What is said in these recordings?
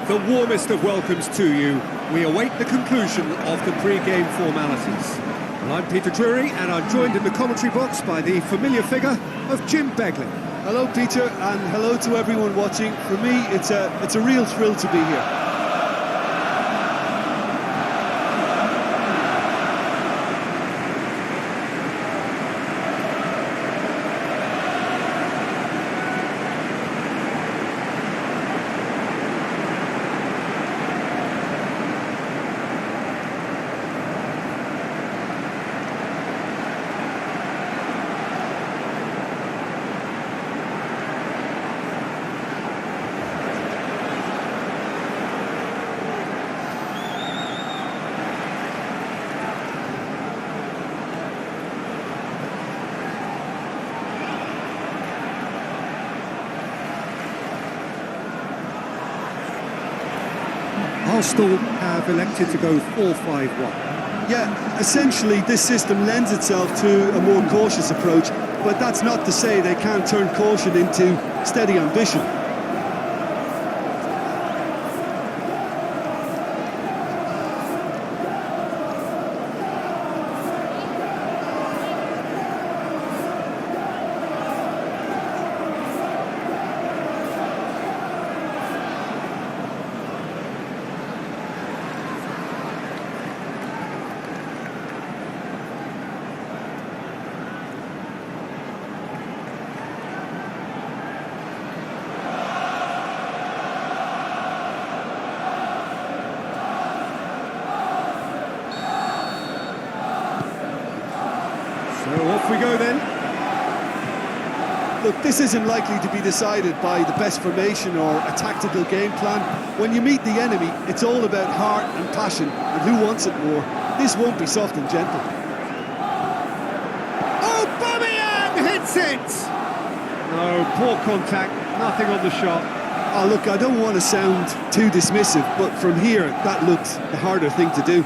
The warmest of welcomes to you. We await the conclusion of the pre-game formalities. Well, I'm Peter Drury, and I'm joined in the commentary box by the familiar figure of Jim Begley. Hello, Peter, and hello to everyone watching. For me, it's a real thrill to be here. Arsenal have elected to go 4-5-1. Yeah, essentially this system lends itself to a more cautious approach, but that's not to say they can't turn caution into steady ambition. So off we go then. Look, this isn't likely to be decided by the best formation or a tactical game plan. When you meet the enemy, it's all about heart and passion and who wants it more. This won't be soft and gentle. Oh, Aubameyang hits it! No, poor contact, nothing on the shot. Oh, look, I don't want to sound too dismissive, but from here, that looks the harder thing to do.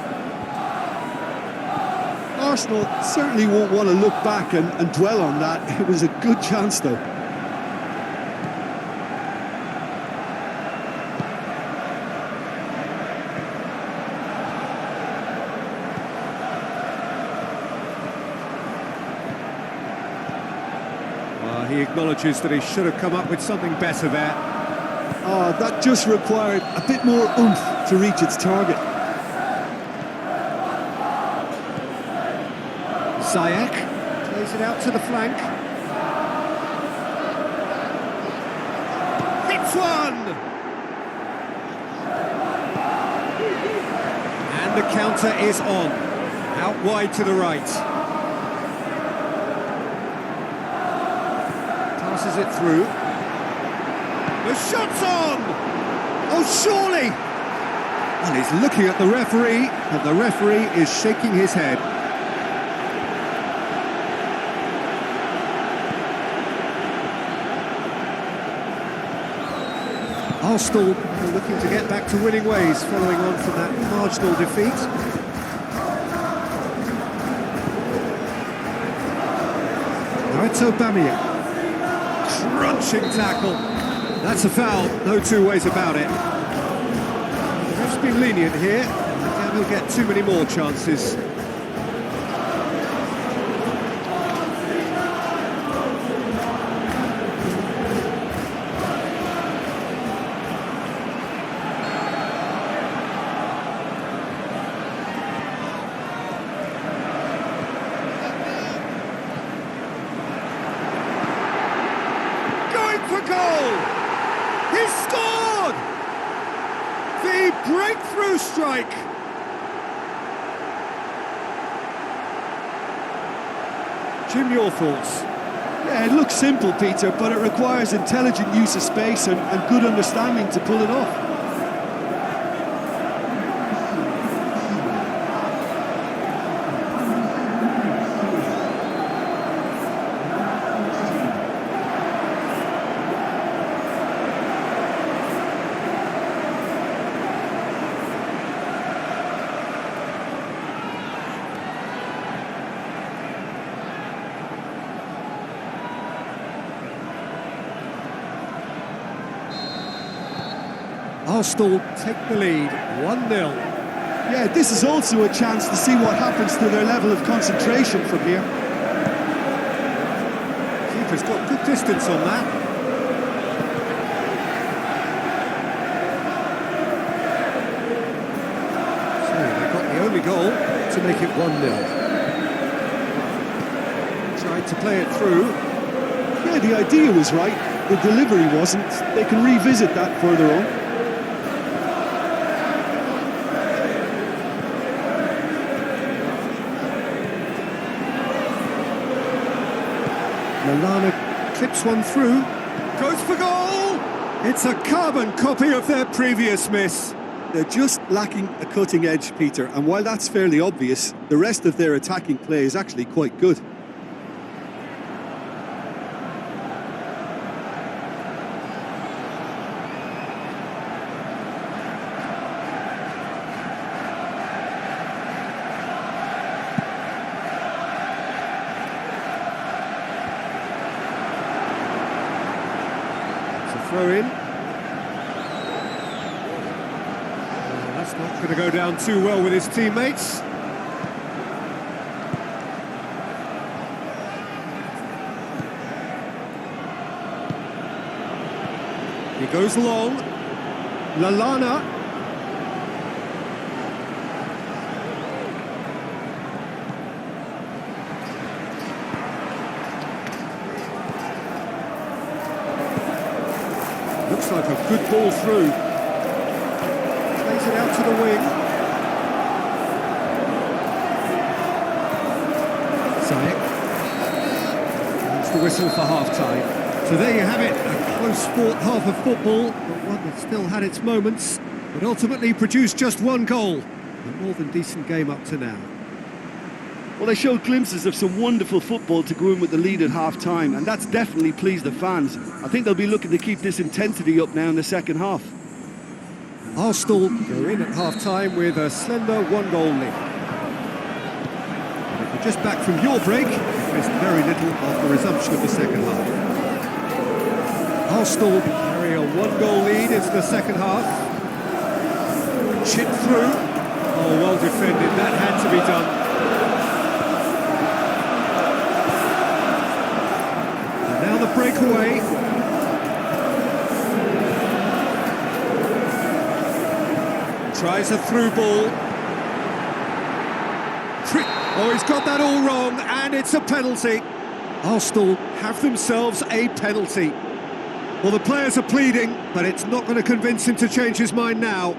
Arsenal certainly won't want to look back and dwell on that. It was a good chance, though. He acknowledges that he should have come up with something better there. Oh, that just required a bit more oomph to reach its target. Ziyech plays it out to the flank. Hits one! And the counter is on. Out wide to the right. Passes it through. The shot's on! Oh, surely! And he's looking at the referee, and the referee is shaking his head. Arsenal are looking to get back to winning ways following on from that marginal defeat. Now it's Aubameyang. Crunching tackle. That's a foul, no two ways about it. The ref's been lenient here, and he'll get too many more chances. For goal! He scored! The breakthrough strike! Jim, your thoughts? Yeah, it looks simple, Peter, but it requires intelligent use of space and good understanding to pull it off. Arsenal take the lead, 1-0. Yeah, this is also a chance to see what happens to their level of concentration from here. Keeper's got good distance on that. So they got the only goal to make it 1-0. Tried to play it through. Yeah, the idea was right, the delivery wasn't. They can revisit that further on. Lawan clips one through, goes for goal! It's a carbon copy of their previous miss. They're just lacking a cutting edge, Peter, and while that's fairly obvious, the rest of their attacking play is actually quite good. Throw in. That's not going to go down too well with his teammates. He goes long. Lawan. Looks like a good ball through. Plays it out to the wing. Sonic. That's the whistle for half-time. So there you have it, a close-fought half of football, but one that still had its moments, but ultimately produced just one goal. A more than decent game up to now. Well, they showed glimpses of some wonderful football to go in with the lead at half-time, and that's definitely pleased the fans. I think they'll be looking to keep this intensity up now in the second half. Arsenal go in at half-time with a slender one-goal lead. And if you're just back from your break, you missed very little of the resumption of the second half. Arsenal carry a one-goal lead into the second half. Chip through. Oh, well defended. That had to be done. Now the breakaway. Tries a through ball. Oh, he's got that all wrong, and it's a penalty. Arsenal have themselves a penalty. Well, the players are pleading, but it's not going to convince him to change his mind now.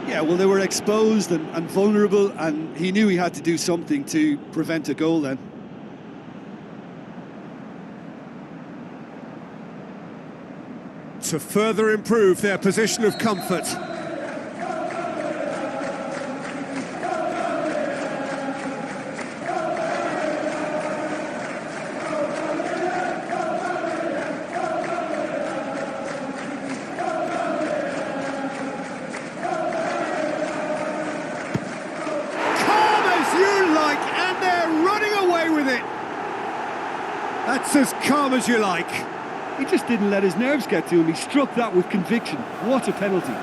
Yeah, well, they were exposed and vulnerable, and he knew he had to do something to prevent a goal then. To further improve their position of comfort. Calm as you like, and they're running away with it. That's as calm as you like. He just didn't let his nerves get to him. He struck that with conviction. What a penalty.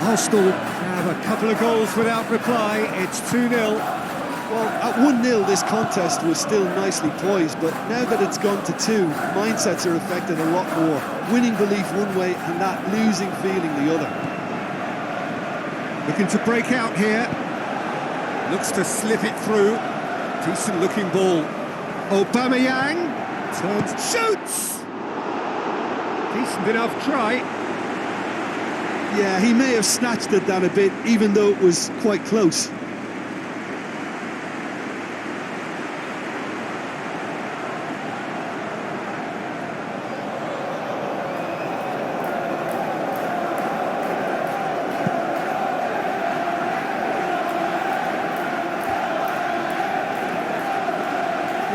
Arsenal have a couple of goals without reply. It's 2-0. Well, at 1-0 this contest was still nicely poised, but now that it's gone to 2, mindsets are affected a lot more. Winning belief one way and that losing feeling the other. Looking to break out here. Looks to slip it through. Decent looking ball. Aubameyang turns, shoots! Decent enough try. Yeah, he may have snatched at that a bit, even though it was quite close.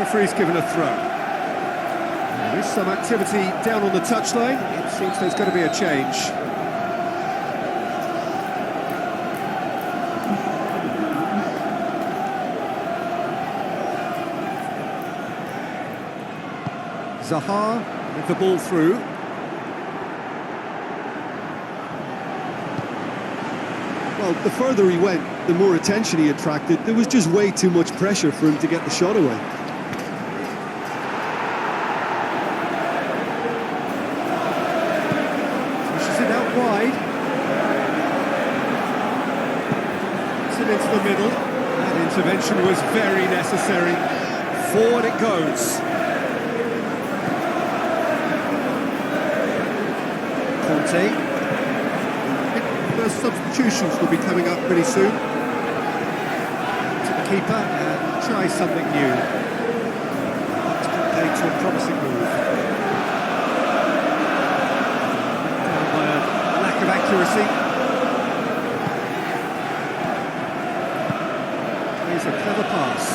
referee's given a throw. There is some activity down on the touchline. It seems there's going to be a change. Zaha with the ball through. Well, the further he went, the more attention he attracted. There was just way too much pressure for him to get the shot away. Pushes it out wide. It's it into the middle. That intervention was very necessary. Forward it goes. Conte. The substitutions will be coming up pretty soon. To the keeper and try something new. That's compared to a promising move. Down by a lack of accuracy. Here's a clever pass.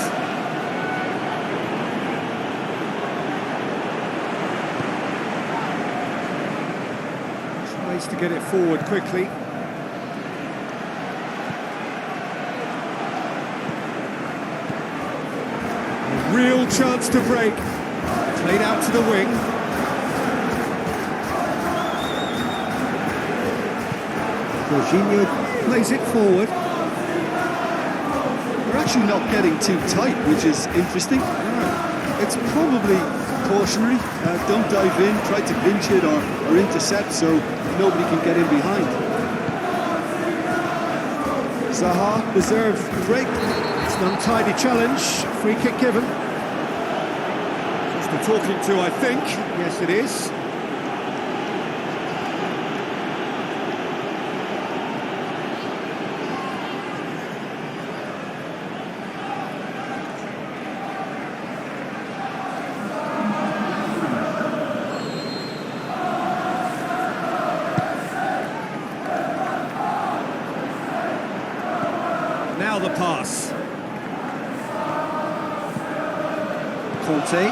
Tries to get it forward quickly. Real chance to break. Played out to the wing. Jorginho plays it forward. They're actually not getting too tight, which is interesting. It's probably cautionary. Don't dive in, try to pinch it or intercept so nobody can get in behind. Zaha deserves the break. It's an untidy challenge. Free kick given. Just the talking to, I think. Yes, it is. Now the pass. Conte.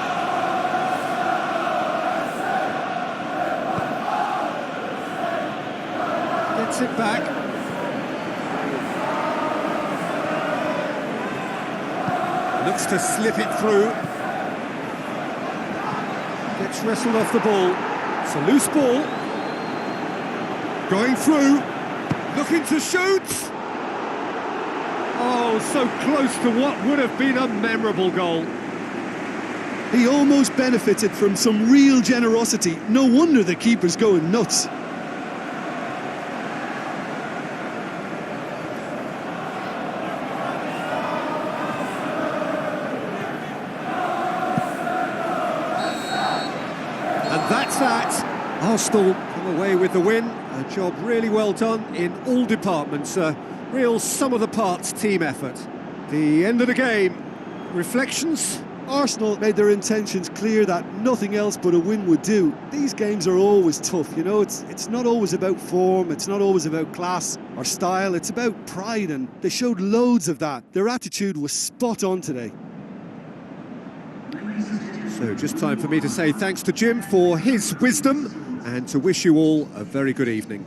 Gets it back. Looks to slip it through. Gets wrestled off the ball. It's a loose ball. Going through. Looking to shoot. Oh, so close to what would have been a memorable goal. He almost benefited from some real generosity. No wonder the keeper's going nuts. And that's that. Arsenal come away with the win. A job really well done in all departments. A real sum-of-the-parts team effort. The end of the game. Reflections? Arsenal made their intentions clear that nothing else but a win would do. These games are always tough, you know, it's not always about form, it's not always about class or style, it's about pride, and they showed loads of that. Their attitude was spot on today. So just time for me to say thanks to Jim for his wisdom and to wish you all a very good evening.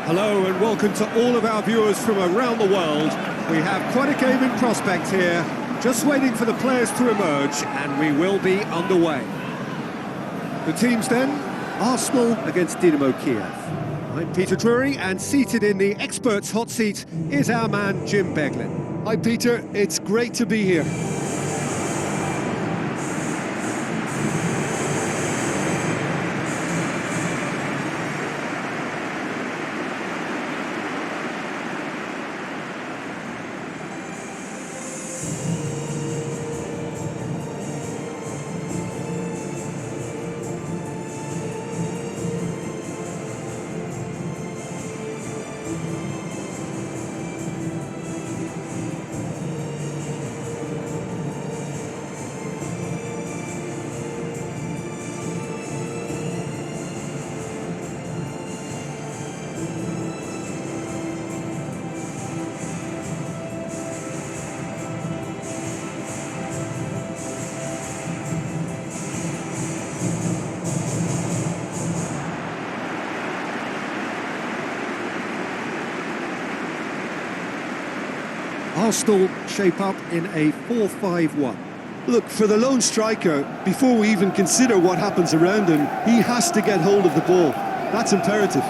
Hello and welcome to all of our viewers from around the world. We have quite a game in prospect here, just waiting for the players to emerge, and we will be underway. The teams then, Arsenal against Dynamo Kiev. I'm Peter Drury, and seated in the experts' hot seat is our man Jim Beglin. Hi Peter, it's great to be here. Arsenal shape up in a 4-5-1. Look, for the lone striker, before we even consider what happens around him, he has to get hold of the ball. That's imperative.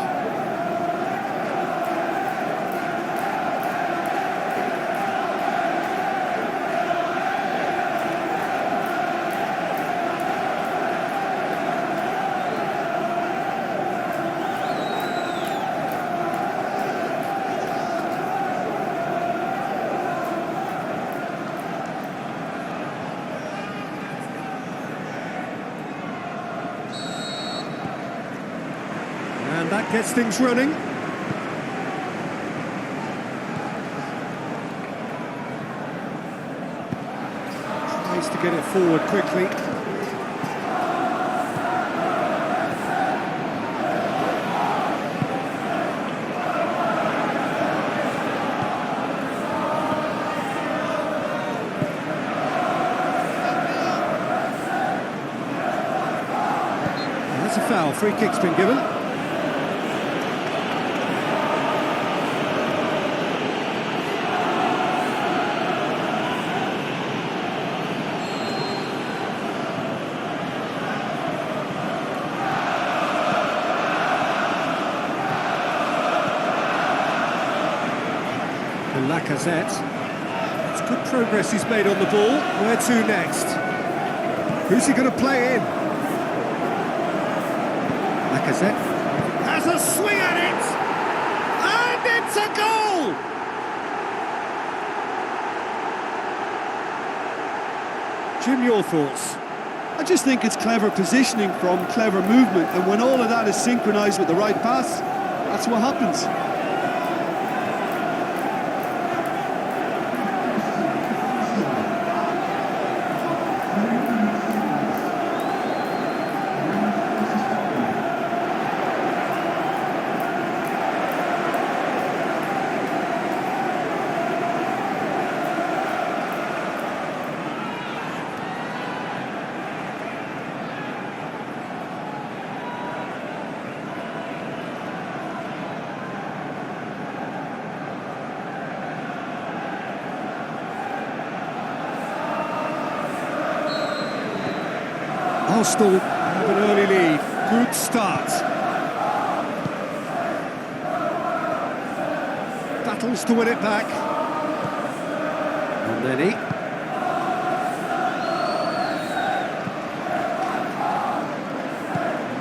And that gets things running. Tries to get it forward quickly. That's a foul. Free kick's been given. Lacazette. It's good progress he's made on the ball. Where to next? Who's he going to play in? Lacazette has a swing at it! And it's a goal! Jim, your thoughts? I just think it's clever positioning from clever movement, and when all of that is synchronised with the right pass, that's what happens. Arsenal have an early lead. Good start. Battles to win it back. And then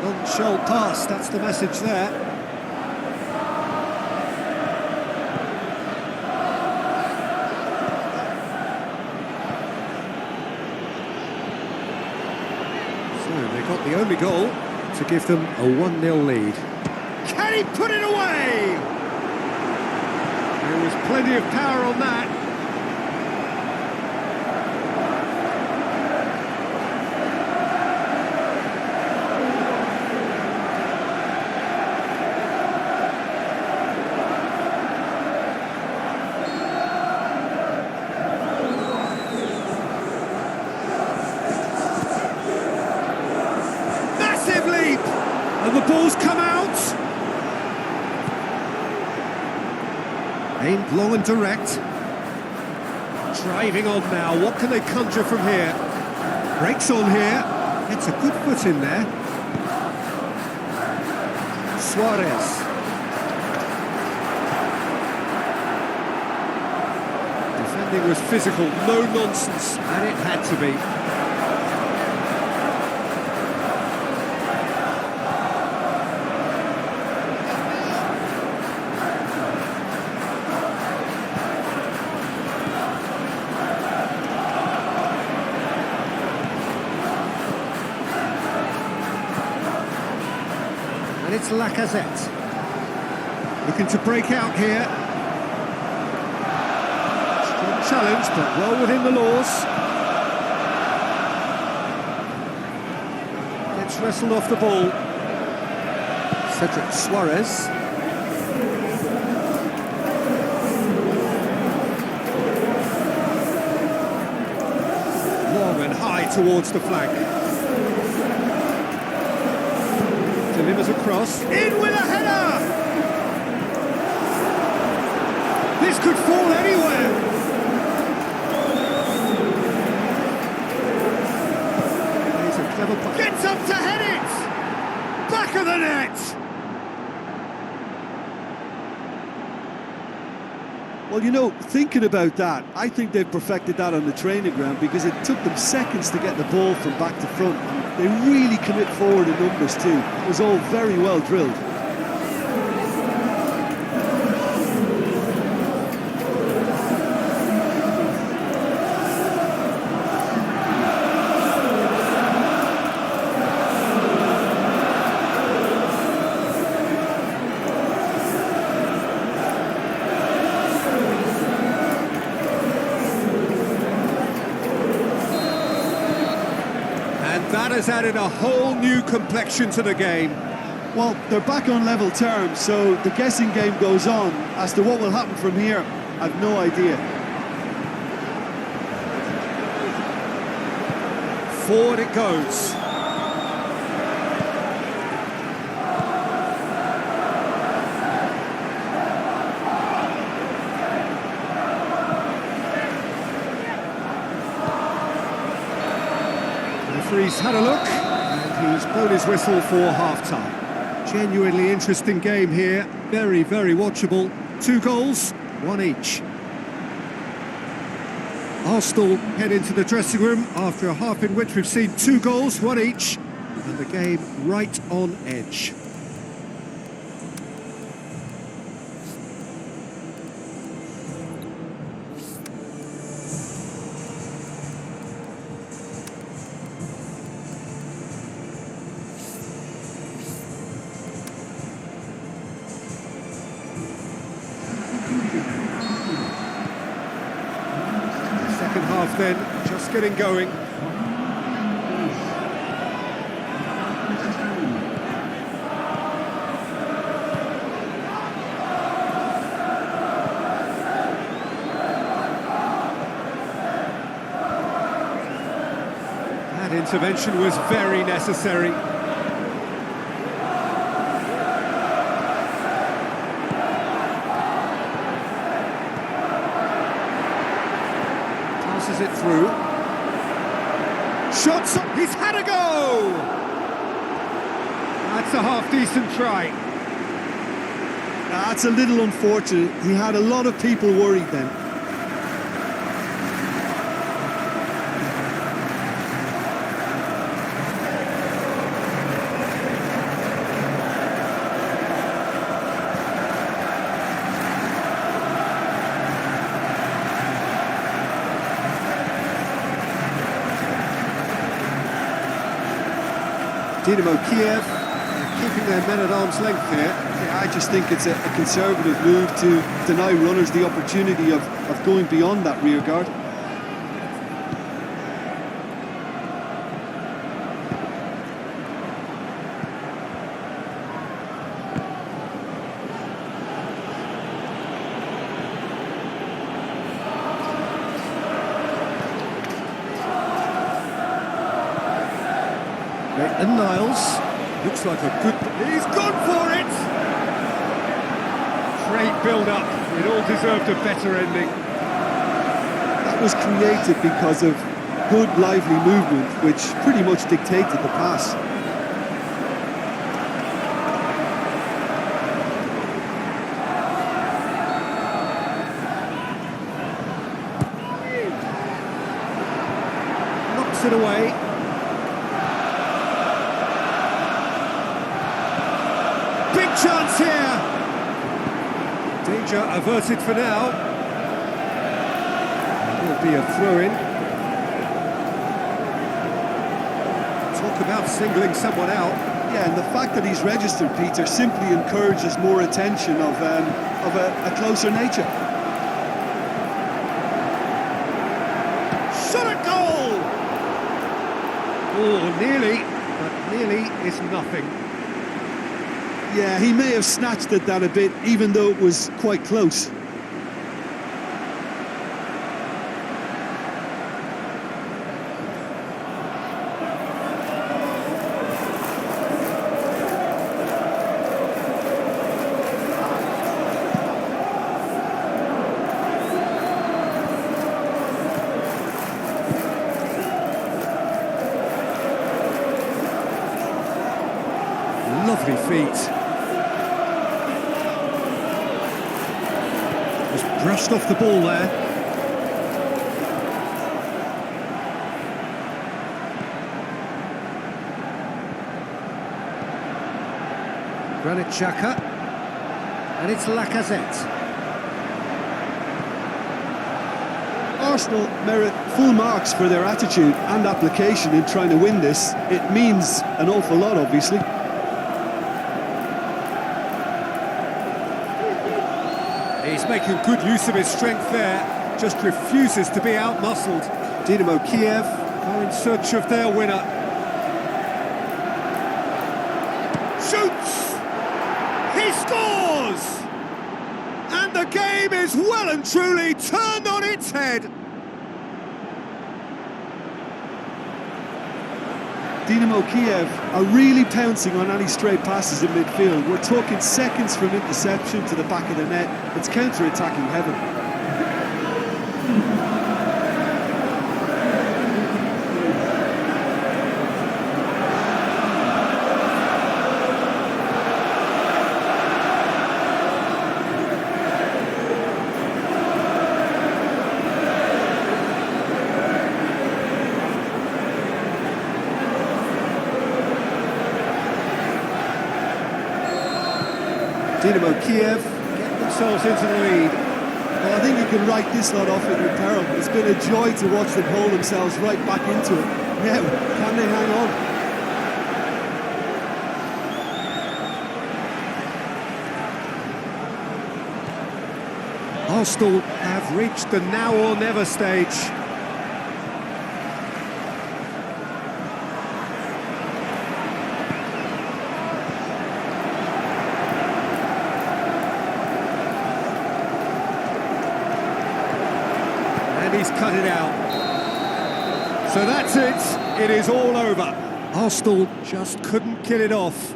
none shall pass, that's the message there. They got the only goal to give them a 1-0 lead. Can he put it away? There was plenty of power on that. And the ball's come out. Aimed long and direct. Driving on now, what can they conjure from here? Breaks on here, gets a good foot in there. Suarez. Defending was physical, no nonsense, and it had to be. And it's Lacazette. Looking to break out here. Strong challenge, but well within the laws. Gets wrestled off the ball. Cedric Suarez. Long and high towards the flank. Delivers across, in with a header! This could fall anywhere! He's a clever pass. Gets up to head it! Back of the net! Well, you know, thinking about that, I think they've perfected that on the training ground because it took them seconds to get the ball from back to front. And they really commit forward in numbers too. It was all very well drilled. That has added a whole new complexion to the game. Well, they're back on level terms, so the guessing game goes on. As to what will happen from here, I've no idea. Forward it goes. Referee's had a look, and he's blown his whistle for half-time. Genuinely interesting game here, very, very watchable. 2 goals, 1 each. Arsenal head into the dressing room after a half in which we've seen 2 goals, 1 each, and the game right on edge. Second half then, just getting going. That intervention was very necessary. It through. Shots up, he's had a go! That's a half-decent try. That's a little unfortunate. He had a lot of people worried then. Dynamo Kiev keeping their men at arm's length here. Yeah, I just think it's a conservative move to deny runners the opportunity of going beyond that rear guard. And Niles looks like a good... He's gone for it! Great build-up. It all deserved a better ending. That was created because of good, lively movement, which pretty much dictated the pass. Knocks it away. Big chance here. Danger averted for now. Will be a throw-in. Talk about singling someone out. Yeah, and the fact that he's registered, Peter, simply encourages more attention of a closer nature. Shot at goal! Oh, nearly, but nearly is nothing. Yeah, he may have snatched at that a bit, even though it was quite close. Lovely feet. Just brushed off the ball there. Granit Xhaka. And it's Lacazette. Arsenal merit full marks for their attitude and application in trying to win this. It means an awful lot, obviously. He's making good use of his strength there, just refuses to be outmuscled. Dynamo Kiev are in search of their winner. Shoots! He scores! And the game is well and truly turned on its head. Dynamo Kiev are really pouncing on any stray passes in midfield. We're talking seconds from interception to the back of the net. It's counter-attacking heaven. Dynamo Kiev get themselves into the lead. Well, I think you can write this lot off with peril. It's been a joy to watch them hold themselves right back into it. Now, can they hang on? Arsenal have reached the now or never stage. He's cut it out. So that's it. It is all over. Arsenal just couldn't kill it off.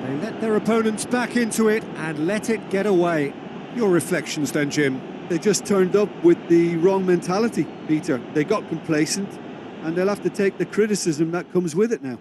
They let their opponents back into it and let it get away. Your reflections then, Jim? They just turned up with the wrong mentality, Peter. They got complacent, and they'll have to take the criticism that comes with it now.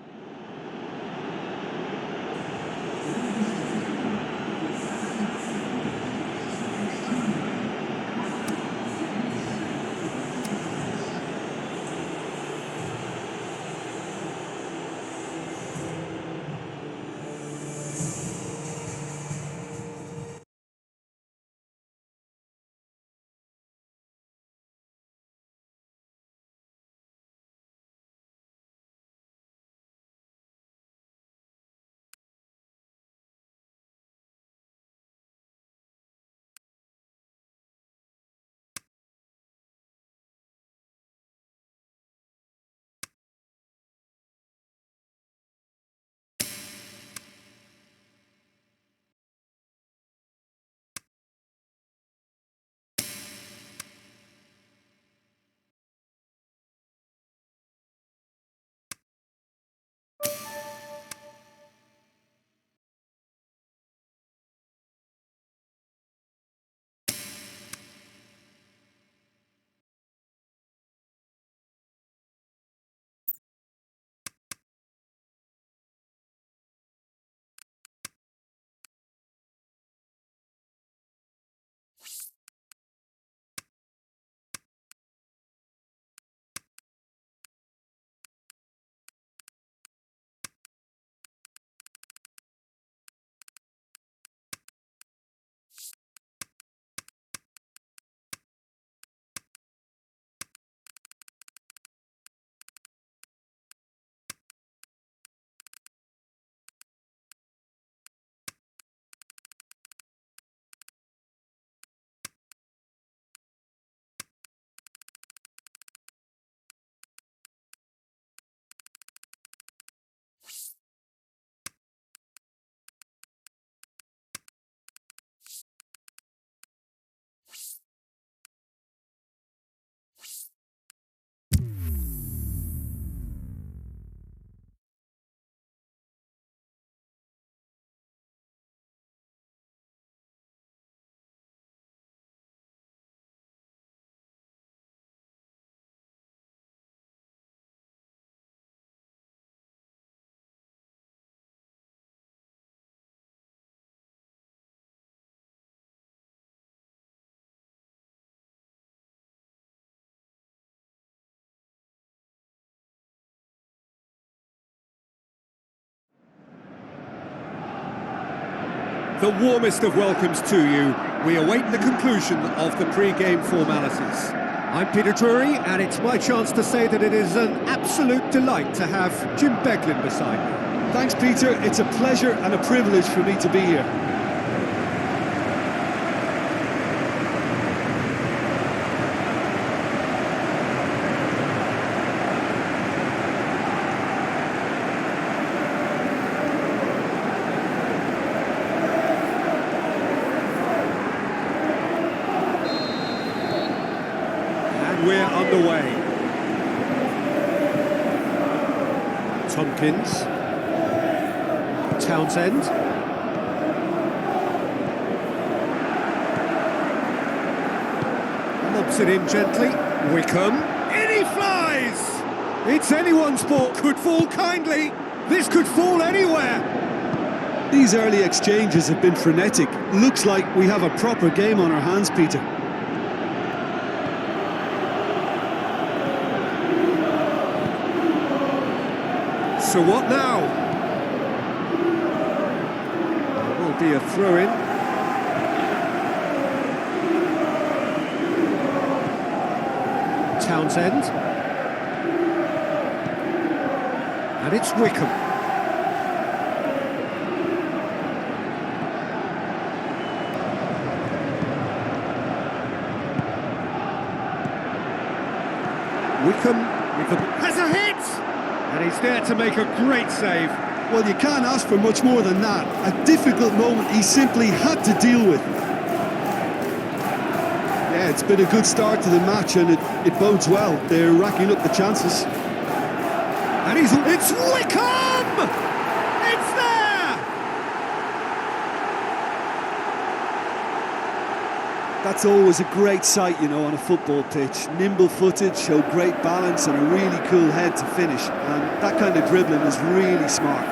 the warmest of welcomes to you. We await the conclusion of the pre-game formalities. I'm Peter Drury, and it's my chance to say that it is an absolute delight to have Jim Beglin beside me. Thanks, Peter. It's a pleasure and a privilege for me to be here. We're underway. Tompkins. Townsend. Lobs it in gently. Wickham. In he flies! It's anyone's ball. Could fall kindly. This could fall anywhere. These early exchanges have been frenetic. Looks like we have a proper game on our hands, Peter. So what now? Will be a throw-in. Townsend. And it's Wickham. Wickham with the... has a hit! And he's there to make a great save. Well, you can't ask for much more than that. A difficult moment he simply had to deal with. Yeah, it's been a good start to the match, and it bodes well. They're racking up the chances. And it's Wickham! It's there! That's always a great sight, you know, on a football pitch. Nimble-footed, showed great balance and a really cool head to finish. And that kind of dribbling is really smart.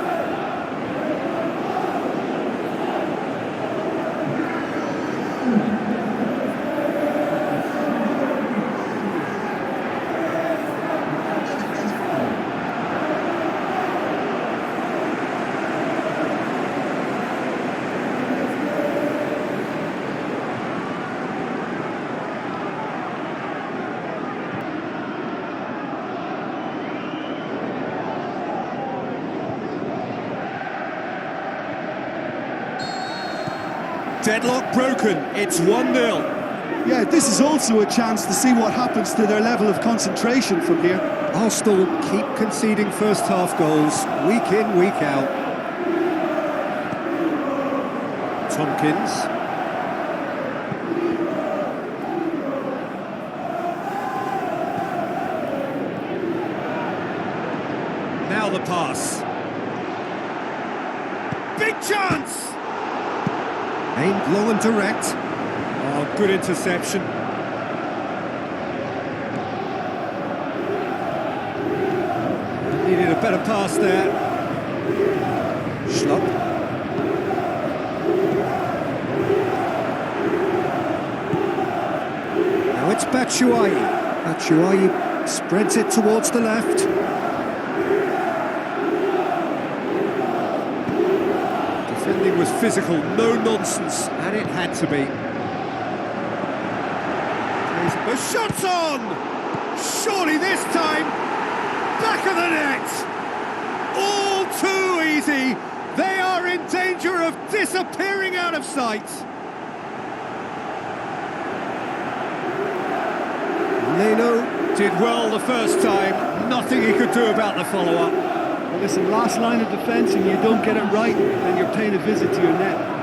Deadlock broken, it's 1-0. Yeah, this is also a chance to see what happens to their level of concentration from here. Arsenal keep conceding first half goals, week in, week out. Tompkins. Now the pass. Big chance! Aimed low and direct. Oh, good interception. Needed a better pass there. Schlupp. Now it's Batshuayi. Batshuayi spreads it towards the left. Defending was physical, no nonsense, and it had to be. The shot's on! Surely this time, back of the net! All too easy! They are in danger of disappearing out of sight! Leno did well the first time, nothing he could do about the follow-up. Well, listen, last line of defence and you don't get it right, then you're paying a visit to your net.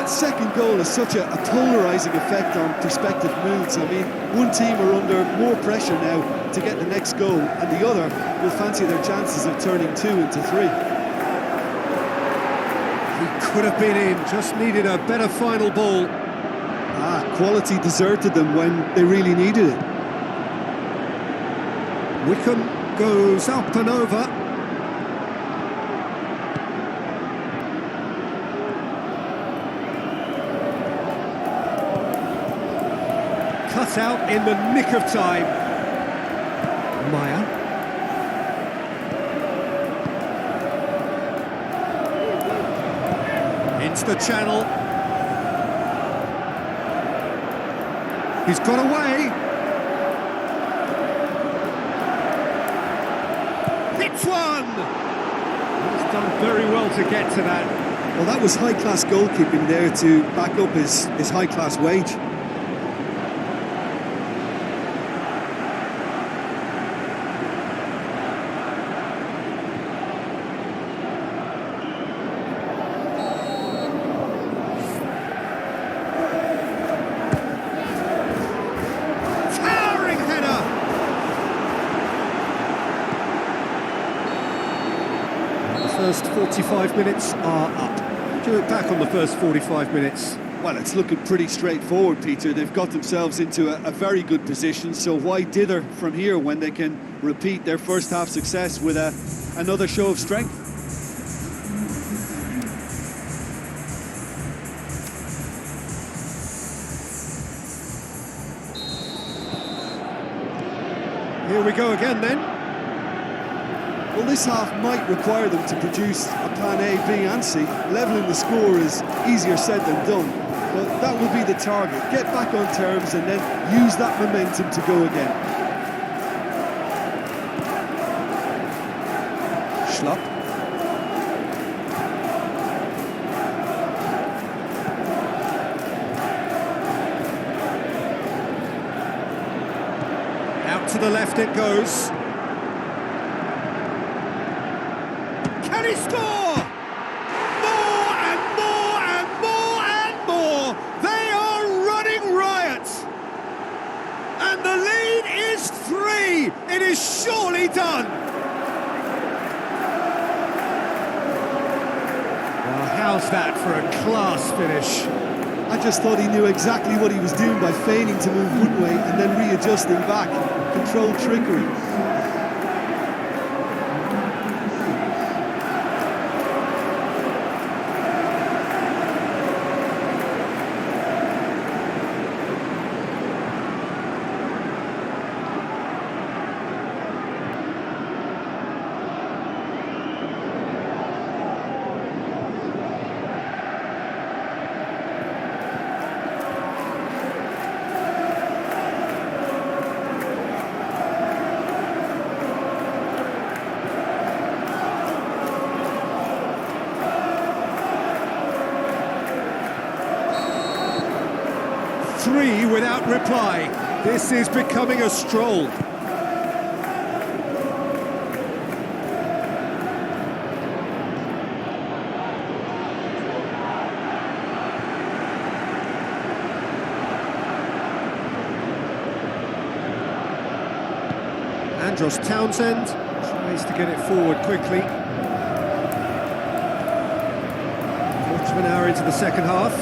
Second goal has such a polarising effect on prospective moods. I mean, one team are under more pressure now, to get the next goal, and the other will fancy their chances of turning 2 into 3. He could have been in, just needed a better final ball. Quality deserted them when they really needed it. Wickham goes up and over. Cut out in the nick of time. Maya. Into the channel. He's got away. Hits one! He's done very well to get to that. Well, that was high-class goalkeeping there to back up his high-class wage. First 45 minutes are up. Do it back on the first 45 minutes. Well, it's looking pretty straightforward, Peter. They've got themselves into a very good position, so why dither from here when they can repeat their first half success with another show of strength? Here we go again then. Well, this half might require them to produce a plan A, B and C. Levelling the score is easier said than done, but that will be the target. Get back on terms and then use that momentum to go again. Schlupp. Out to the left it goes. Can he score? More and more and more and more. They are running riot. And the lead is 3. It is surely done. Well, how's that for a class finish? I just thought he knew exactly what he was doing by feigning to move one way and then readjusting back. Controlled trickery. Three without reply. This is becoming a stroll. Andros Townsend tries to get it forward quickly. Quarter of an hour into the second half.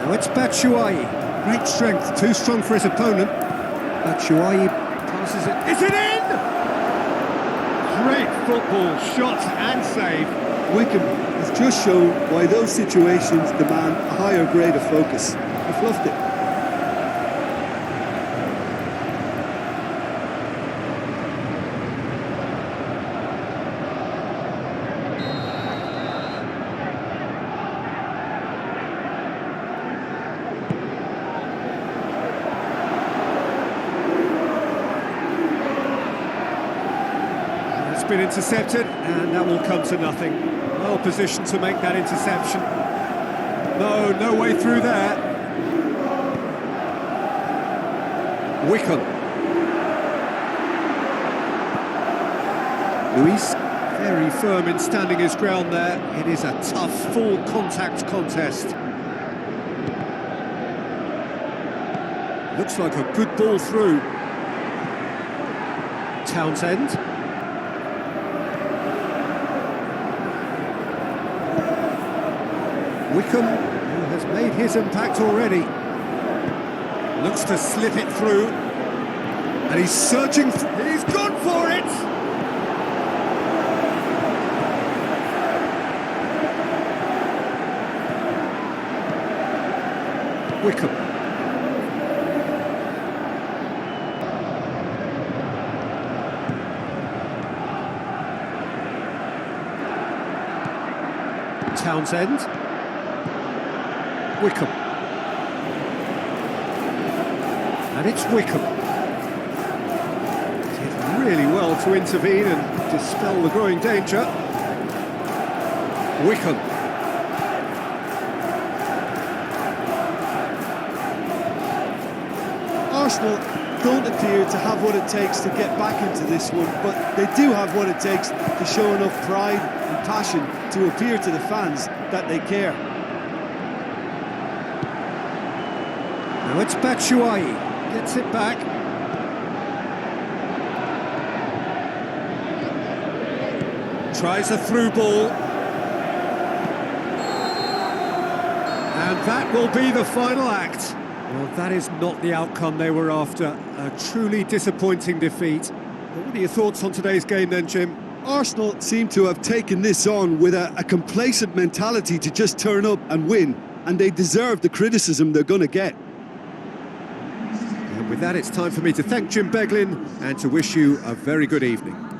Now it's Batshuayi. Great strength, too strong for his opponent. Batshuayi passes it. Is it in? Great football, shot and save. Wickham has just shown why those situations demand a higher grade of focus. He fluffed it. It's been intercepted, and that will come to nothing. Well positioned to make that interception. No way through there. Wickham. Luis, very firm in standing his ground there. It is a tough, full contact contest. Looks like a good ball through. Townsend. Wickham, who has made his impact already, looks to slip it through. And he's searching, he's gone for it! Wickham. Townsend. Wickham. And it's Wickham. Did really well to intervene and dispel the growing danger. Wickham. Arsenal don't appear to have what it takes to get back into this one, but they do have what it takes to show enough pride and passion to appear to the fans that they care. Now it's Batshuayi, gets it back. Tries a through ball. And that will be the final act. Well, that is not the outcome they were after. A truly disappointing defeat. But what are your thoughts on today's game then, Jim? Arsenal seem to have taken this on with a complacent mentality to just turn up and win, and they deserve the criticism they're going to get. And with that, it's time for me to thank Jim Beglin and to wish you a very good evening.